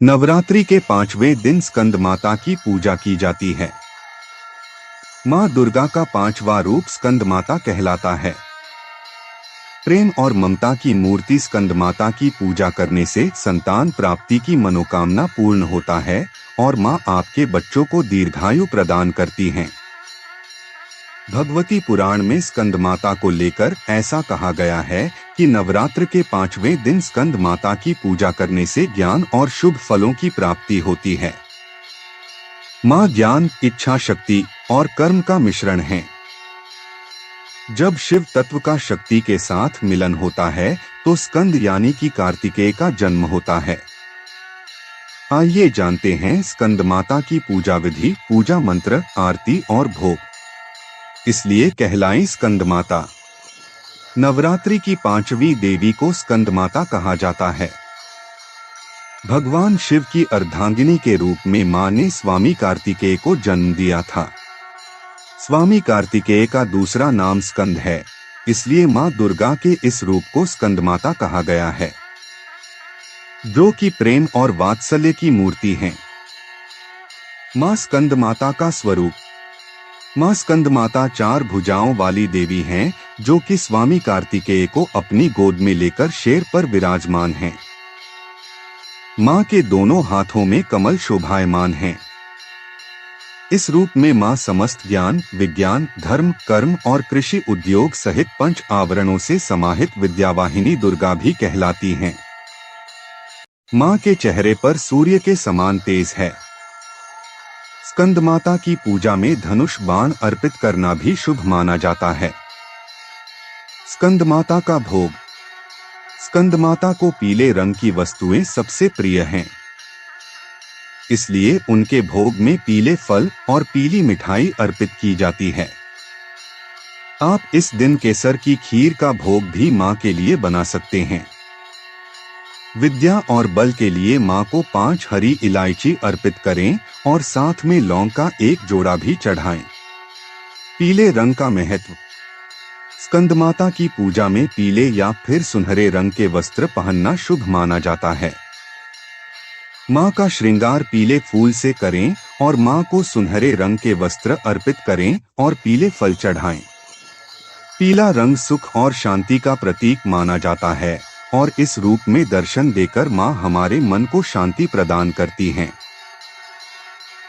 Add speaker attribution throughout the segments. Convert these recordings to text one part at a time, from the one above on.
Speaker 1: नवरात्रि के 5वें दिन स्कंद माता की पूजा की जाती है। माँ दुर्गा का 5वां रूप स्कंद माता कहलाता है। प्रेम और ममता की मूर्ति स्कंद माता की पूजा करने से संतान प्राप्ति की मनोकामना पूर्ण होता है और माँ आपके बच्चों को दीर्घायु प्रदान करती हैं। भगवती पुराण में स्कंद माता को लेकर ऐसा कहा गया है कि नवरात्र के 5वें दिन स्कंद माता की पूजा करने से ज्ञान और शुभ फलों की प्राप्ति होती है। माँ ज्ञान, इच्छा शक्ति और कर्म का मिश्रण है। जब शिव तत्व का शक्ति के साथ मिलन होता है तो स्कंद यानी कि कार्तिकेय का जन्म होता है। आइए जानते हैं स्कंद माता की पूजा विधि, पूजा मंत्र, आरती और भोग। इसलिए कहलाई स्कंद माता। नवरात्रि की 5वीं देवी को स्कंद माता कहा जाता है। भगवान शिव की अर्धांगिनी के रूप में मां ने स्वामी कार्तिकेय को जन्म दिया था। स्वामी कार्तिकेय का दूसरा नाम स्कंद है, इसलिए मां दुर्गा के इस रूप को स्कंद माता कहा गया है, जो कि प्रेम और वात्सल्य की मूर्ति हैं। मां स्कंद माता का स्वरूप। मां स्कंद माता 4 भुजाओं वाली देवी हैं, जो कि स्वामी कार्तिकेय को अपनी गोद में लेकर शेर पर विराजमान हैं। मां के दोनों हाथों में कमल शोभायमान हैं। इस रूप में मां समस्त ज्ञान, विज्ञान, धर्म, कर्म और कृषि उद्योग सहित 5 आवरणों से समाहित विद्यावाहिनी दुर्गा भी कहलाती हैं। मां के चेहरे पर सूर्य के समान तेज है। स्कंद माता की पूजा में धनुष बाण अर्पित करना भी शुभ माना जाता है। स्कंद माता का भोग। स्कंद माता को पीले रंग की वस्तुएं सबसे प्रिय हैं, इसलिए उनके भोग में पीले फल और पीली मिठाई अर्पित की जाती है। आप इस दिन केसर की खीर का भोग भी मां के लिए बना सकते हैं। विद्या और बल के लिए मां को 5 हरी इलायची अर्पित करें और साथ में लौंग का एक जोड़ा भी चढ़ाएं। पीले रंग का महत्व। स्कंद माता की पूजा में पीले या फिर सुनहरे रंग के वस्त्र पहनना शुभ माना जाता है। मां का श्रृंगार पीले फूल से करें और मां को सुनहरे रंग के वस्त्र अर्पित करें और पीले फल चढ़ाएं। पीला रंग सुख और शांति का प्रतीक माना जाता है और इस रूप में दर्शन देकर मां हमारे मन को शांति प्रदान करती हैं।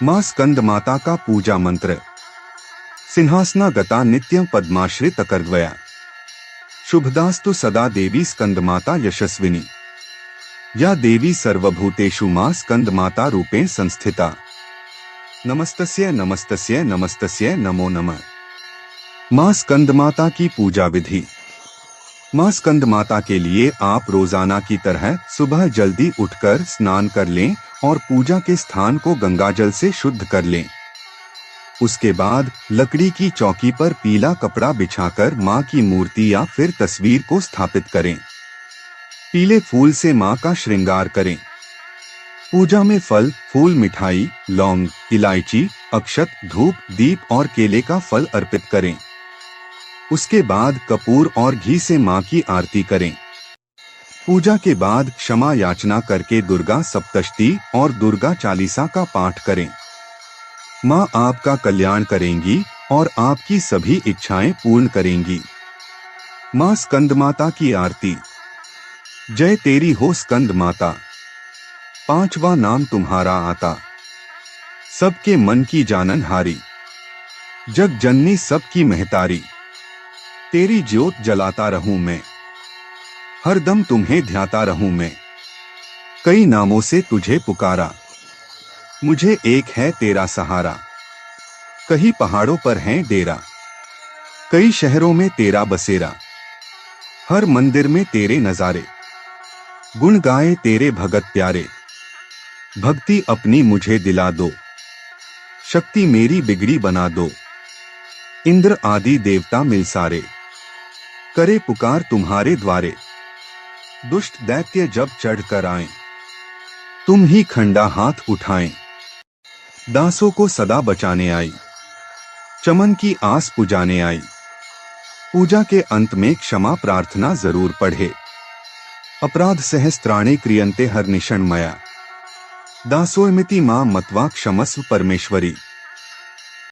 Speaker 1: मां स्कंद माता का पूजा मंत्र। सिंहासनागता नित्यं पद्माश्रित कर्दवया शुभदास्तु सदा देवी स्कंद माता यशस्विनी। या देवी सर्वभूतेषु मां स्कंद माता रूपेण संस्थिता। नमस्तस्यै नमस्तस्यै नमस्तस्यै नमो नमः। मां स्कंद माता की पूजा विधि। मां स्कंद माता के लिए आप रोजाना की तरह सुबह जल्दी उठकर स्नान कर लें और पूजा के स्थान को गंगाजल से शुद्ध कर लें। उसके बाद लकड़ी की चौकी पर पीला कपड़ा बिछाकर मां की मूर्ति या फिर तस्वीर को स्थापित करें। पीले फूल से मां का श्रृंगार करें। पूजा में फल, फूल, मिठाई, लौंग, इलायची, अक्षत, धूप, दीप और केले का फल अर्पित करें। उसके बाद कपूर और घी से मां की आरती करें। पूजा के बाद क्षमा याचना करके दुर्गा सप्तशती और दुर्गा चालीसा का पाठ करें। मां आपका कल्याण करेंगी और आपकी सभी इच्छाएं पूर्ण करेंगी। मां स्कंद माता की आरती। जय तेरी हो स्कंद माता, 5वां नाम तुम्हारा आता। सबके मन की जाननहारी, जग जननी सबकी महतारी। तेरी ज्योत जलाता रहूं मैं, हरदम तुम्हें ध्याता रहूं मैं। कई नामों से तुझे पुकारा, मुझे एक है तेरा सहारा। कहीं पहाड़ों पर है डेरा, कई शहरों में तेरा बसेरा। हर मंदिर में तेरे नजारे, गुण गाए तेरे भगत प्यारे। भक्ति अपनी मुझे दिला दो, शक्ति मेरी बिगड़ी बना दो। इंद्र आदि देवता मिल सारे, करे पुकार तुम्हारे द्वारे। दुष्ट दैत्य जब चढ़ कर आए, तुम ही खंडा हाथ उठाएं। दासों को सदा बचाने आई, चमन की आस पुजाने आई। पूजा के अंत में क्षमा प्रार्थना जरूर पढ़े। अपराध सहस्त्राणे क्रियन्ते हरनिशं मया। दासोयमिति मां मत्वा क्षमस्व परमेश्वरी।